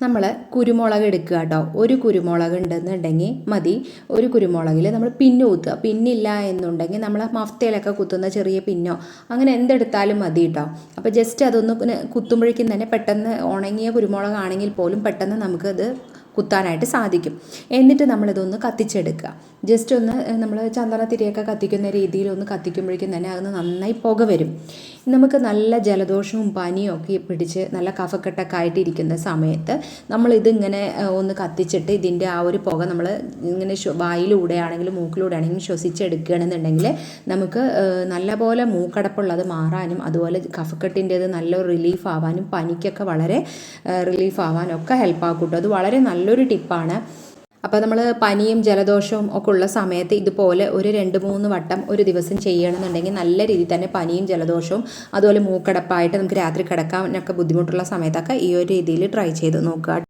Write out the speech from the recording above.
നമ്മൾ കുരുമുളക് എടുക്കുക കേട്ടോ. ഒരു കുരുമുളക് ഉണ്ടെന്നുണ്ടെങ്കിൽ മതി. ഒരു കുരുമുളകിൽ നമ്മൾ പിന്ന് കുത്തുക. പിന്നില്ല എന്നുണ്ടെങ്കിൽ നമ്മൾ മഫ്തയിലൊക്കെ കുത്തുന്ന ചെറിയ പിന്നോ അങ്ങനെ എന്തെടുത്താലും മതി കേട്ടോ. അപ്പോൾ ജസ്റ്റ് അതൊന്ന് കുത്തുമ്പോഴേക്കും തന്നെ പെട്ടെന്ന് ഉണങ്ങിയ കുരുമുളകാണെങ്കിൽ പോലും പെട്ടെന്ന് നമുക്കത് കുത്താനായിട്ട് സാധിക്കും. എന്നിട്ട് നമ്മളിതൊന്ന് കത്തിച്ചെടുക്കുക. ജസ്റ്റ് ഒന്ന് നമ്മൾ ചന്ദനത്തിരിയൊക്കെ കത്തിക്കുന്ന രീതിയിൽ ഒന്ന് കത്തിക്കുമ്പോഴേക്കും തന്നെ അത് നന്നായി പുക വരും. നമുക്ക് നല്ല ജലദോഷവും പനിയും ഒക്കെ പിടിച്ച് നല്ല കഫക്കെട്ടൊക്കെ ആയിട്ടിരിക്കുന്ന സമയത്ത് നമ്മളിതിങ്ങനെ ഒന്ന് കത്തിച്ചിട്ട് ഇതിൻ്റെ ആ ഒരു പുക നമ്മൾ ഇങ്ങനെ വായിലൂടെ ആണെങ്കിലും മൂക്കിലൂടെ ആണെങ്കിലും ശ്വസിച്ചെടുക്കുകയാണെന്നുണ്ടെങ്കിൽ നമുക്ക് നല്ലപോലെ മൂക്കടപ്പുള്ളത് മാറാനും അതുപോലെ കഫക്കെട്ടിൻ്റേത് നല്ല റിലീഫ് ആവാനും പനിക്കൊക്കെ വളരെ റിലീഫ് ആവാനും ഒക്കെ ഹെൽപ്പാക്കും കേട്ടോ. അത് വളരെ നല്ലൊരു ടിപ്പാണ്. അപ്പോൾ നമ്മൾ പനിയും ജലദോഷവും ഒക്കെ ഉള്ള സമയത്ത് ഇതുപോലെ ഒരു 2-3 വട്ടം ഒരു ദിവസം ചെയ്യണമെന്നുണ്ടെങ്കിൽ നല്ല രീതിയിൽ തന്നെ പനിയും ജലദോഷവും അതുപോലെ മൂക്കടപ്പായിട്ട് നമുക്ക് രാത്രി കിടക്കാനൊക്കെ ബുദ്ധിമുട്ടുള്ള സമയത്തൊക്കെ ഈ ഒരു രീതിയിൽ ട്രൈ ചെയ്ത് നോക്കുക.